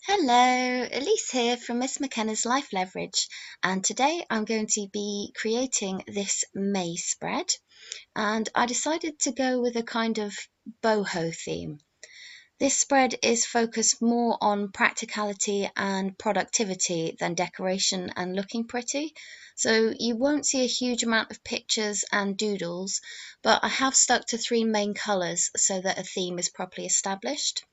Hello, Elise here from Miss McKenna's Life Leverage, and today I'm going to be creating this May spread, and I decided to go with a kind of boho theme. This spread is focused more on practicality and productivity than decoration and looking pretty, so you won't see a huge amount of pictures and doodles, but I have stuck to three main colours so that a theme is properly established.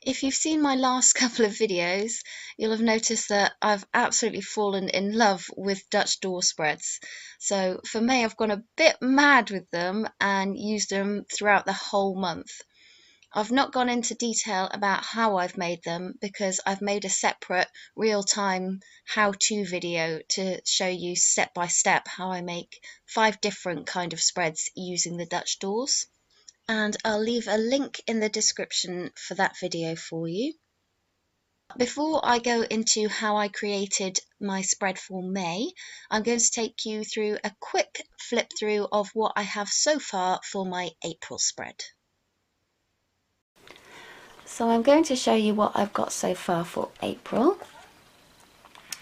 If you've seen my last couple of videos, you'll have noticed that I've absolutely fallen in love with Dutch door spreads. So for me, I've gone a bit mad with them and used them throughout the whole month. I've not gone into detail about how I've made them because I've made a separate real-time how-to video to show you step by step how I make 5 different kind of spreads using the Dutch doors, and I'll leave a link in the description for that video for you. Before I go into how I created my spread for May, I'm going to take you through a quick flip through of what I have so far for my April spread. So I'm going to show you what I've got so far for April.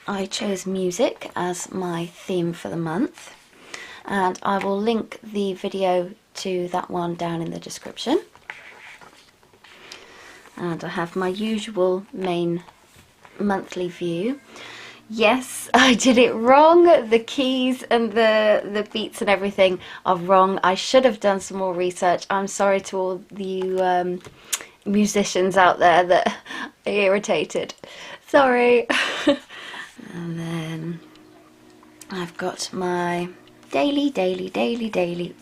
I chose music as my theme for the month, and I will link the video to that one down in the description. And I have my usual main monthly view. Yes, I did it wrong. The keys and the beats and everything are wrong. I should have done some more research. I'm sorry to all you musicians out there that are irritated. Sorry. And then I've got my daily,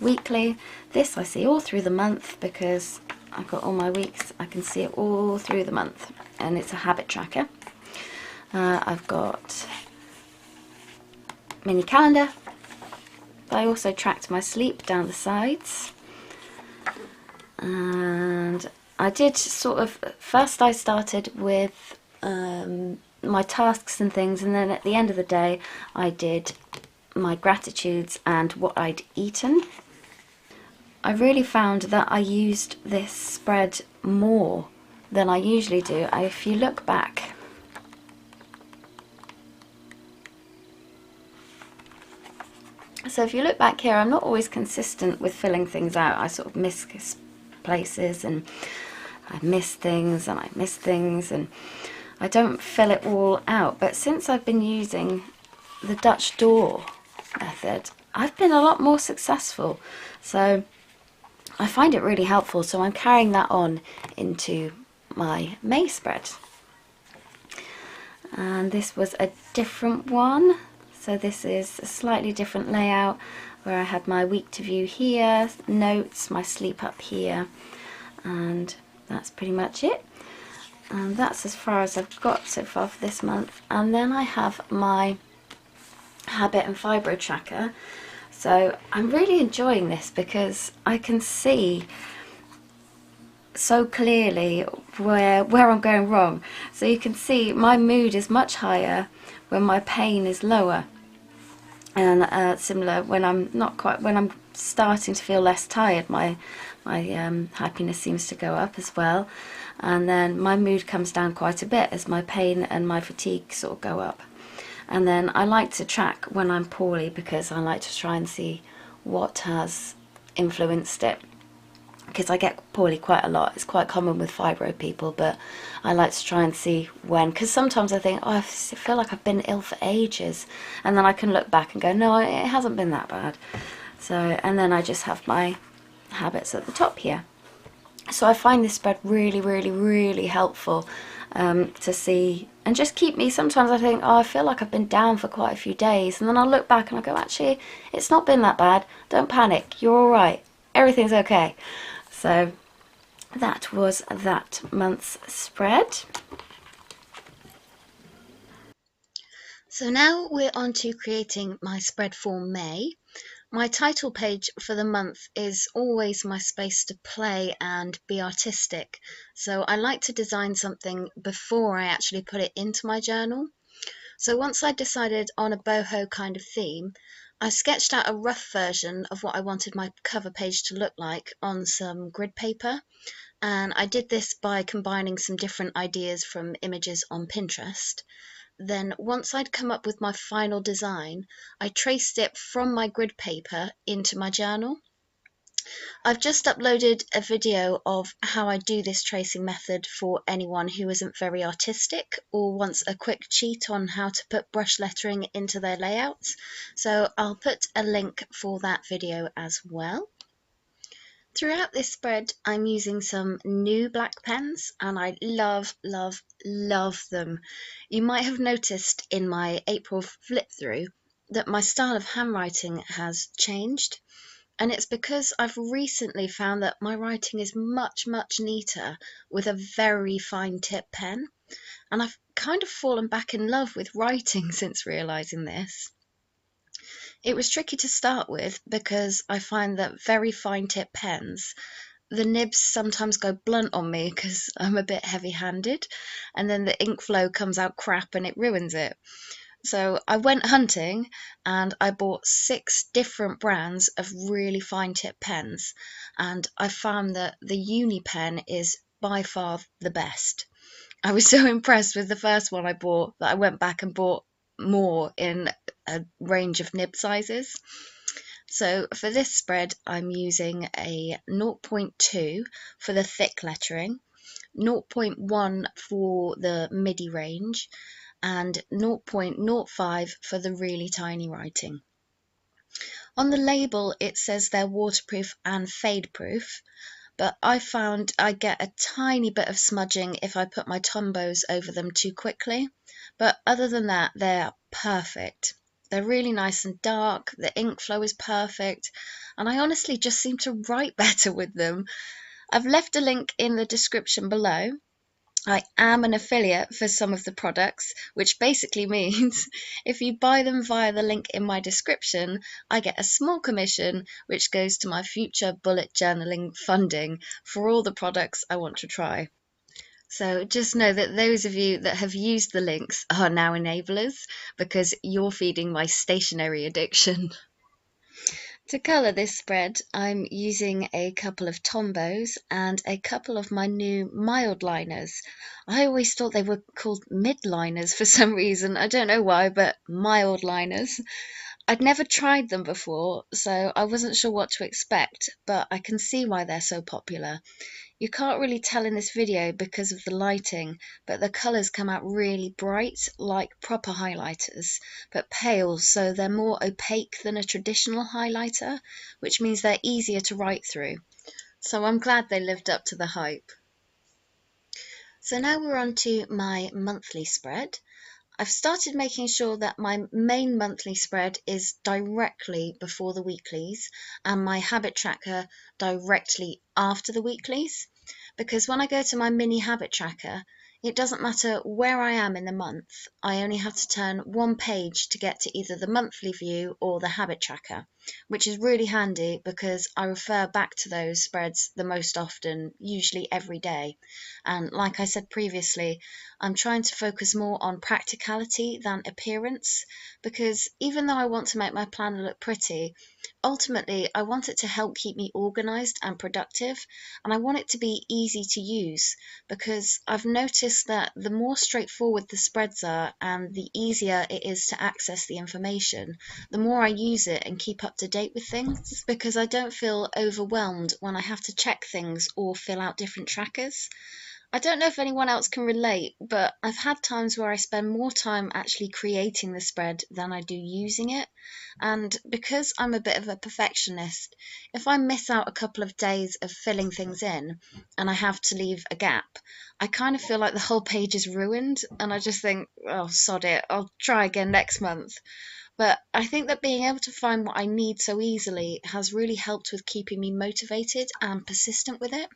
weekly. This I see all through the month because I've got all my weeks. I can see it all through the month, and it's a habit tracker. I've got mini calendar. I also tracked my sleep down the sides, and I did sort of, first I started with my tasks and things, and then at the end of the day I did my gratitudes and what I'd eaten. I really found that I used this spread more than I usually do. If you look back, so if you look back here, I'm not always consistent with filling things out. I sort of miss places, and I miss things, and I miss things, and I don't fill it all out. But since I've been using the Dutch door method, I've been a lot more successful. So I find it really helpful, so I'm carrying that on into my May spread. And this was a different one, so this is a slightly different layout where I had my week to view here, notes, my sleep up here, and that's pretty much it. And that's as far as I've got so far for this month. And then I have my habit and fibro tracker. So I'm really enjoying this because I can see so clearly where I'm going wrong. So you can see my mood is much higher when my pain is lower, and similar when I'm starting to feel less tired, my happiness seems to go up as well, and then my mood comes down quite a bit as my pain and my fatigue sort of go up. And then I like to track when I'm poorly because I like to try and see what has influenced it, because I get poorly quite a lot. It's quite common with fibro people, but I like to try and see when, because sometimes I think, oh, I feel like I've been ill for ages, and then I can look back and go, no, it hasn't been that bad. So, and then I just have my habits at the top here. So I find this spread really helpful to see, and just keep me. Sometimes I think, oh, I feel like I've been down for quite a few days, and then I'll look back and I go, actually, it's not been that bad. Don't panic, you're all right, everything's okay. So that was that month's spread. So now we're on to creating my spread for May. My title page for the month is always my space to play and be artistic. So I like to design something before I actually put it into my journal. So once I decided on a boho kind of theme, I sketched out a rough version of what I wanted my cover page to look like on some grid paper. And I did this by combining some different ideas from images on Pinterest. Then once I'd come up with my final design, I traced it from my grid paper into my journal. I've just uploaded a video of how I do this tracing method for anyone who isn't very artistic or wants a quick cheat on how to put brush lettering into their layouts, so I'll put a link for that video as well. Throughout this spread, I'm using some new black pens, and I love, love, love them. You might have noticed in my April flip through that my style of handwriting has changed, and it's because I've recently found that my writing is much, much neater with a very fine tip pen, and I've kind of fallen back in love with writing since realising this. It was tricky to start with because I find that very fine tip pens, the nibs sometimes go blunt on me because I'm a bit heavy-handed, and then the ink flow comes out crap and it ruins it. So I went hunting and I bought 6 different brands of really fine tip pens, and I found that the Uni pen is by far the best. I was so impressed with the first one I bought that I went back and bought more in a range of nib sizes. So for this spread, I'm using a 0.2 for the thick lettering, 0.1 for the midi range, and 0.05 for the really tiny writing. On the label, it says they're waterproof and fade proof, but I found I get a tiny bit of smudging if I put my Tombos over them too quickly. But other than that, they're perfect. They're really nice and dark, the ink flow is perfect, and I honestly just seem to write better with them. I've left a link in the description below. I am an affiliate for some of the products, which basically means if you buy them via the link in my description, I get a small commission which goes to my future bullet journaling funding for all the products I want to try. So just know that those of you that have used the links are now enablers because you're feeding my stationery addiction. To colour this spread, I'm using a couple of Tombos and a couple of my new mild liners. I always thought they were called mid liners for some reason. I don't know why, but mild liners. I'd never tried them before, so I wasn't sure what to expect, but I can see why they're so popular. You can't really tell in this video because of the lighting, but the colours come out really bright, like proper highlighters, but pale, so they're more opaque than a traditional highlighter, which means they're easier to write through. So I'm glad they lived up to the hype. So now we're on to my monthly spread. I've started making sure that my main monthly spread is directly before the weeklies and my habit tracker directly after the weeklies, because when I go to my mini habit tracker, it doesn't matter where I am in the month, I only have to turn one page to get to either the monthly view or the habit tracker, which is really handy because I refer back to those spreads the most often, usually every day. And like I said previously, I'm trying to focus more on practicality than appearance, because even though I want to make my planner look pretty, ultimately I want it to help keep me organised and productive, and I want it to be easy to use, because I've noticed that the more straightforward the spreads are and the easier it is to access the information, the more I use it and keep up to date with things, because I don't feel overwhelmed when I have to check things or fill out different trackers. I don't know if anyone else can relate, but I've had times where I spend more time actually creating the spread than I do using it. And because I'm a bit of a perfectionist, if I miss out a couple of days of filling things in and I have to leave a gap, I kind of feel like the whole page is ruined, and I just think, oh, sod it, I'll try again next month. But I think that being able to find what I need so easily has really helped with keeping me motivated and persistent with it,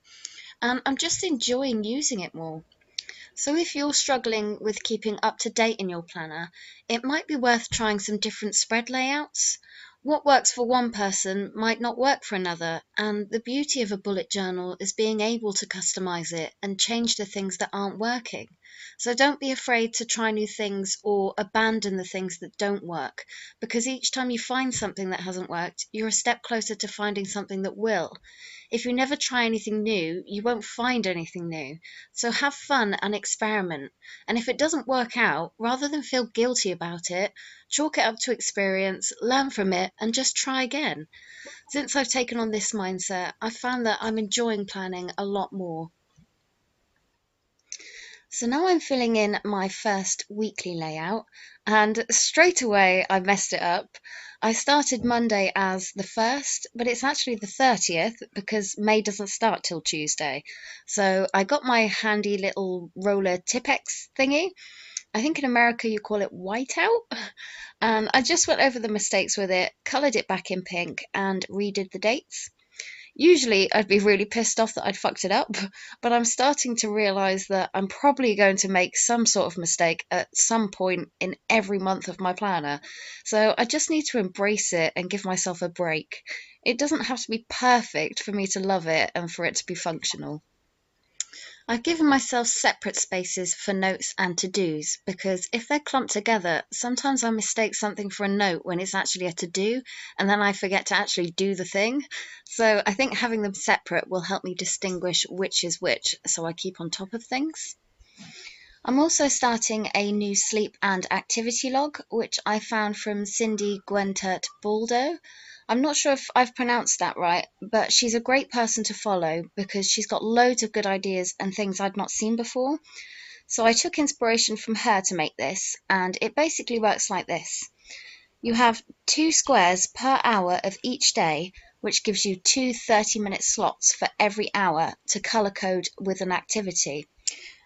and I'm just enjoying using it more. So if you're struggling with keeping up to date in your planner, it might be worth trying some different spread layouts. What works for one person might not work for another, and the beauty of a bullet journal is being able to customize it and change the things that aren't working. So don't be afraid to try new things or abandon the things that don't work, because each time you find something that hasn't worked, you're a step closer to finding something that will. If you never try anything new, you won't find anything new. So have fun and experiment. And if it doesn't work out, rather than feel guilty about it, chalk it up to experience, learn from it, and just try again. Since I've taken on this mindset, I've found that I'm enjoying planning a lot more. So now I'm filling in my first weekly layout, and straight away I messed it up. I started Monday as the 1st, but it's actually the 30th because May doesn't start till Tuesday. So I got my handy little roller Tipex thingy. I think in America you call it whiteout. And I just went over the mistakes with it, coloured it back in pink, and redid the dates. Usually I'd be really pissed off that I'd fucked it up, but I'm starting to realise that I'm probably going to make some sort of mistake at some point in every month of my planner. So I just need to embrace it and give myself a break. It doesn't have to be perfect for me to love it and for it to be functional. I've given myself separate spaces for notes and to-dos because if they're clumped together, sometimes I mistake something for a note when it's actually a to-do, and then I forget to actually do the thing. So I think having them separate will help me distinguish which is which, so I keep on top of things. I'm also starting a new sleep and activity log, which I found from Cindy Gwentert Baldo. I'm not sure if I've pronounced that right, but she's a great person to follow because she's got loads of good ideas and things I'd not seen before. So I took inspiration from her to make this, and it basically works like this. You have 2 squares per hour of each day, which gives you two 30-minute slots for every hour to colour code with an activity.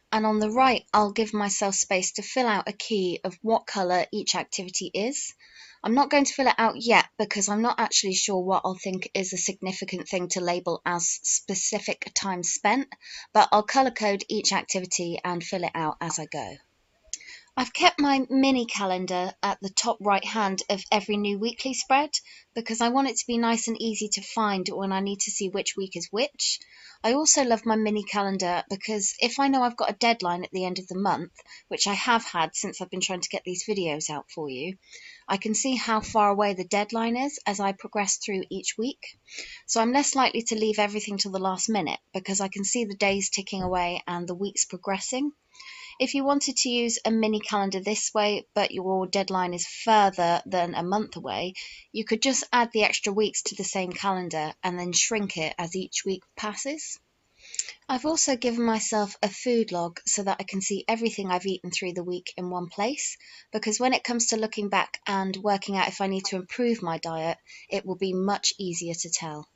And on the right, I'll give myself space to fill out a key of what colour each activity is. I'm not going to fill it out yet because I'm not actually sure what I'll think is a significant thing to label as specific time spent, but I'll colour code each activity and fill it out as I go. I've kept my mini calendar at the top right hand of every new weekly spread because I want it to be nice and easy to find when I need to see which week is which. I also love my mini calendar because if I know I've got a deadline at the end of the month, which I have had since I've been trying to get these videos out for you, I can see how far away the deadline is as I progress through each week. So I'm less likely to leave everything till the last minute because I can see the days ticking away and the weeks progressing. If you wanted to use a mini calendar this way, but your deadline is further than a month away, you could just add the extra weeks to the same calendar and then shrink it as each week passes. I've also given myself a food log so that I can see everything I've eaten through the week in one place, because when it comes to looking back and working out if I need to improve my diet, it will be much easier to tell.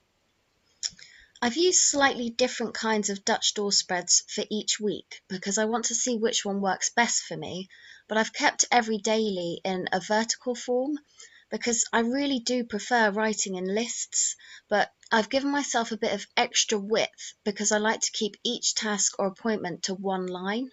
I've used slightly different kinds of Dutch door spreads for each week because I want to see which one works best for me, but I've kept every daily in a vertical form because I really do prefer writing in lists, but I've given myself a bit of extra width because I like to keep each task or appointment to one line.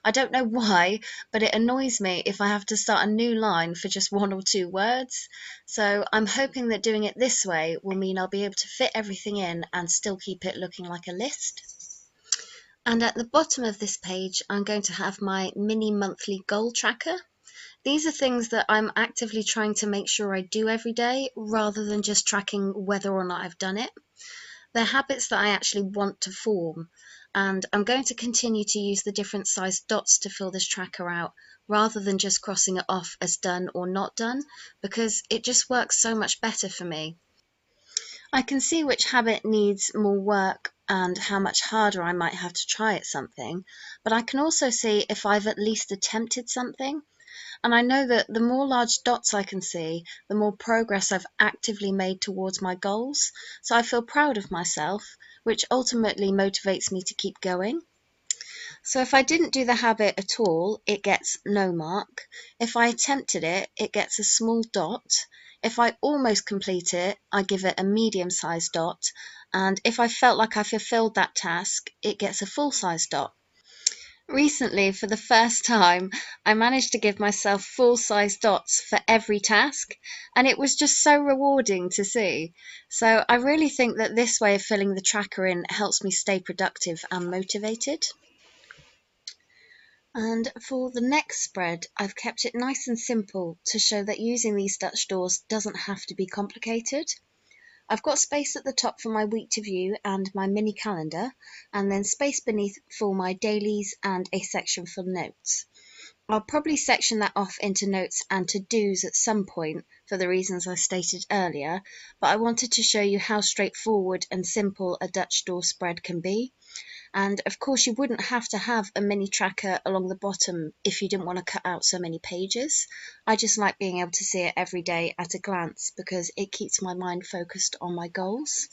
I don't know why, but it annoys me if I have to start a new line for just one or two words. So I'm hoping that doing it this way will mean I'll be able to fit everything in and still keep it looking like a list. And at the bottom of this page, I'm going to have my mini monthly goal tracker. These are things that I'm actively trying to make sure I do every day rather than just tracking whether or not I've done it. They're habits that I actually want to form, and I'm going to continue to use the different sized dots to fill this tracker out rather than just crossing it off as done or not done, because it just works so much better for me. I can see which habit needs more work and how much harder I might have to try at something, but I can also see if I've at least attempted something. And I know that the more large dots I can see, the more progress I've actively made towards my goals. So I feel proud of myself, which ultimately motivates me to keep going. So if I didn't do the habit at all, it gets no mark. If I attempted it, it gets a small dot. If I almost complete it, I give it a medium-sized dot. And if I felt like I fulfilled that task, it gets a full-size dot. Recently, for the first time, I managed to give myself full-size dots for every task, and it was just so rewarding to see. So I really think that this way of filling the tracker in helps me stay productive and motivated. And for the next spread, I've kept it nice and simple to show that using these Dutch doors doesn't have to be complicated. I've got space at the top for my week to view and my mini calendar, and then space beneath for my dailies and a section for notes. I'll probably section that off into notes and to-dos at some point for the reasons I stated earlier, but I wanted to show you how straightforward and simple a Dutch door spread can be. And of course, you wouldn't have to have a mini tracker along the bottom if you didn't want to cut out so many pages. I just like being able to see it every day at a glance because it keeps my mind focused on my goals.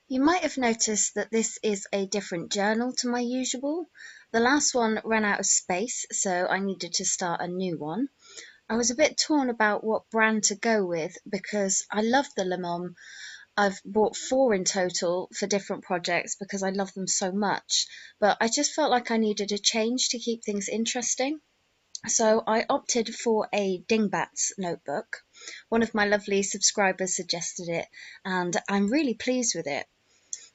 You might have noticed that this is a different journal to my usual. The last one ran out of space, so I needed to start a new one. I was a bit torn about what brand to go with because I love the Le Mans. I've bought 4 in total for different projects because I love them so much, but I just felt like I needed a change to keep things interesting. So I opted for a Dingbats notebook. One of my lovely subscribers suggested it, and I'm really pleased with it.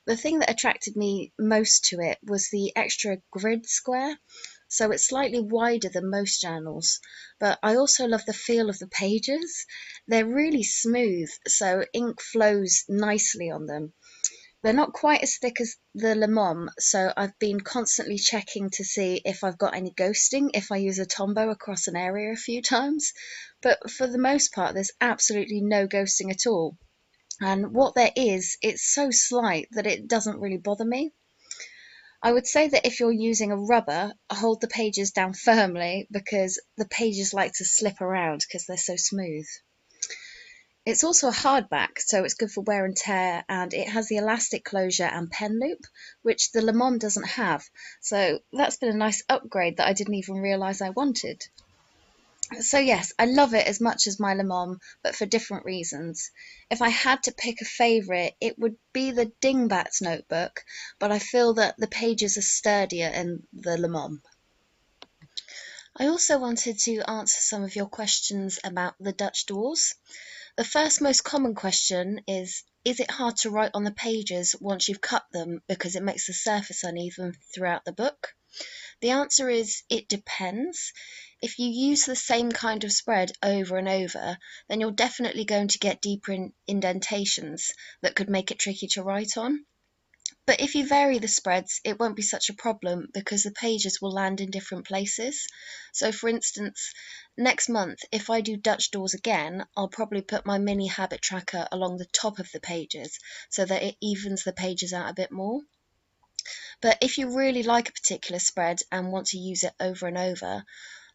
The thing that attracted me most to it was the extra grid square. So it's slightly wider than most journals, but I also love the feel of the pages. They're really smooth, so ink flows nicely on them. They're not quite as thick as the Le Mans, so I've been constantly checking to see if I've got any ghosting if I use a Tombow across an area a few times. But for the most part, there's absolutely no ghosting at all. And what there is, it's so slight that it doesn't really bother me. I would say that if you're using a rubber, hold the pages down firmly because the pages like to slip around because they're so smooth. It's also a hardback, so it's good for wear and tear, and it has the elastic closure and pen loop, which the Le Mans doesn't have. So that's been a nice upgrade that I didn't even realise I wanted. So yes, I love it as much as my Le Mans, but for different reasons. If I had to pick a favourite, it would be the Dingbats notebook, but I feel that the pages are sturdier in the Le Mans. I also wanted to answer some of your questions about the Dutch doors. The first most common question is it hard to write on the pages once you've cut them because it makes the surface uneven throughout the book? The answer is it depends. If you use the same kind of spread over and over, then you're definitely going to get deeper indentations that could make it tricky to write on. But if you vary the spreads, it won't be such a problem because the pages will land in different places. So for instance, next month, if I do Dutch doors again, I'll probably put my mini habit tracker along the top of the pages so that it evens the pages out a bit more. But if you really like a particular spread and want to use it over and over,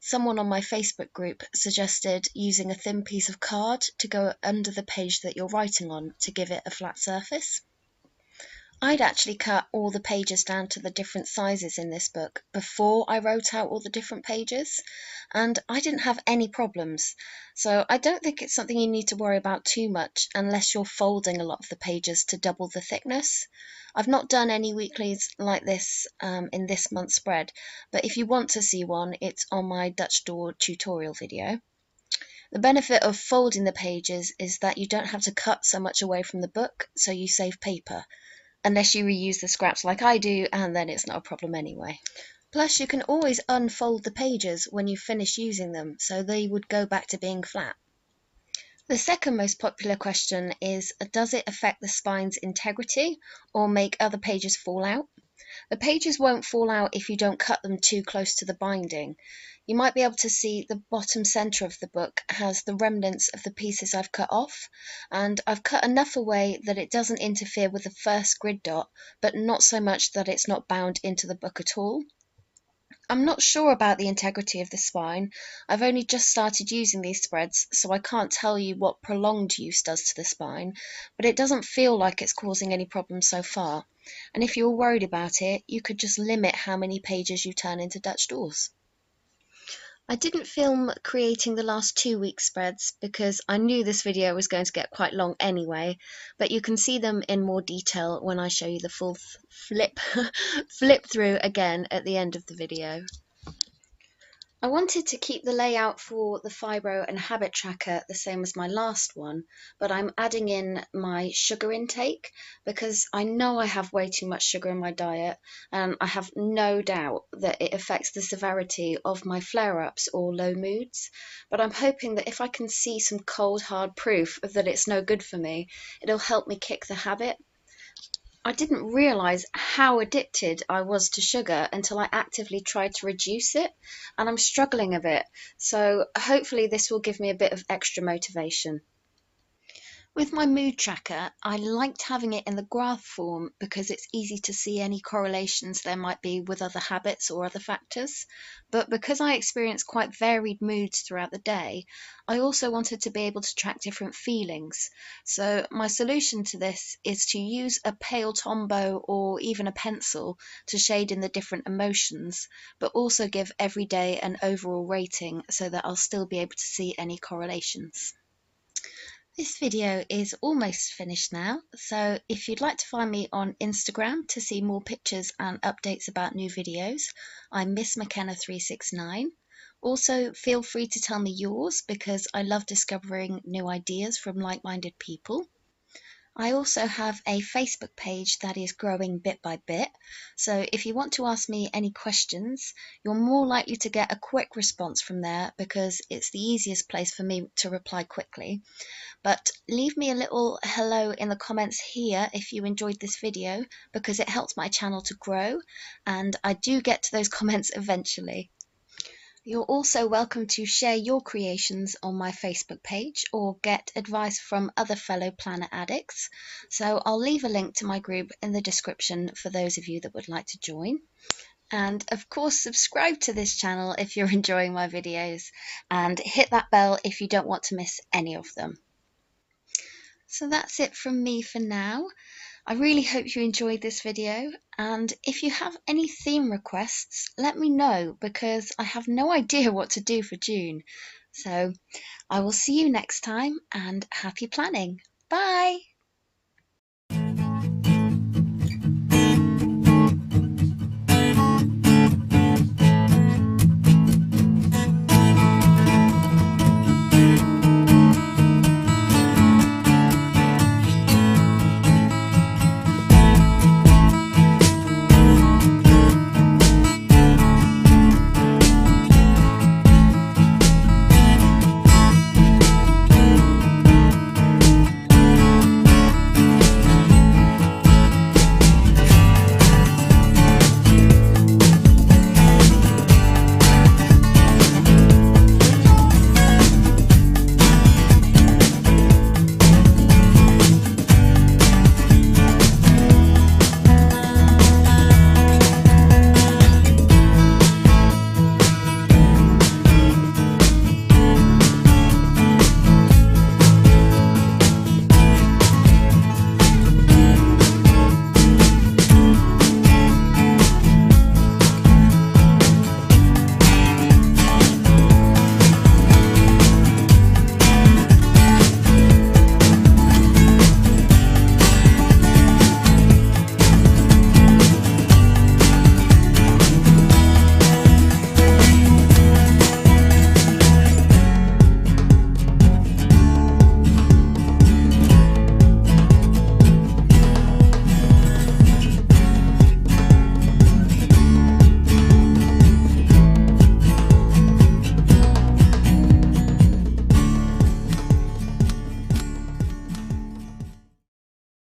someone on my Facebook group suggested using a thin piece of card to go under the page that you're writing on to give it a flat surface. I'd actually cut all the pages down to the different sizes in this book before I wrote out all the different pages, and I didn't have any problems. So I don't think it's something you need to worry about too much unless you're folding a lot of the pages to double the thickness. I've not done any weeklies like this in this month's spread, but if you want to see one, it's on my Dutch door tutorial video. The benefit of folding the pages is that you don't have to cut so much away from the book, so you save paper. Unless you reuse the scraps like I do, and then it's not a problem anyway. Plus, you can always unfold the pages when you finish using them, so they would go back to being flat. The second most popular question is, does it affect the spine's integrity or make other pages fall out? The pages won't fall out if you don't cut them too close to the binding. You might be able to see the bottom centre of the book has the remnants of the pieces I've cut off, and I've cut enough away that it doesn't interfere with the first grid dot, but not so much that it's not bound into the book at all. I'm not sure about the integrity of the spine. I've only just started using these spreads, so I can't tell you what prolonged use does to the spine, but it doesn't feel like it's causing any problems so far. And if you're worried about it, you could just limit how many pages you turn into Dutch doors. I didn't film creating the last 2 week spreads because I knew this video was going to get quite long anyway, but you can see them in more detail when I show you the full flip through again at the end of the video. I wanted to keep the layout for the fibro and habit tracker the same as my last one, but I'm adding in my sugar intake because I know I have way too much sugar in my diet, and I have no doubt that it affects the severity of my flare-ups or low moods. But I'm hoping that if I can see some cold hard proof that it's no good for me, it'll help me kick the habit. I didn't realise how addicted I was to sugar until I actively tried to reduce it, and I'm struggling a bit, so hopefully this will give me a bit of extra motivation. With my mood tracker, I liked having it in the graph form because it's easy to see any correlations there might be with other habits or other factors. But because I experience quite varied moods throughout the day, I also wanted to be able to track different feelings. So my solution to this is to use a pale Tombow or even a pencil to shade in the different emotions, but also give every day an overall rating so that I'll still be able to see any correlations. This video is almost finished now, so if you'd like to find me on Instagram to see more pictures and updates about new videos, I'm Miss McKenna369. Also, feel free to tell me yours because I love discovering new ideas from like-minded people. I also have a Facebook page that is growing bit by bit, so if you want to ask me any questions, you're more likely to get a quick response from there because it's the easiest place for me to reply quickly. But leave me a little hello in the comments here if you enjoyed this video because it helps my channel to grow, and I do get to those comments eventually. You're also welcome to share your creations on my Facebook page or get advice from other fellow planner addicts. So I'll leave a link to my group in the description for those of you that would like to join. And of course, subscribe to this channel if you're enjoying my videos, and hit that bell if you don't want to miss any of them. So that's it from me for now. I really hope you enjoyed this video, and if you have any theme requests, let me know because I have no idea what to do for June. So I will see you next time, and happy planning. Bye!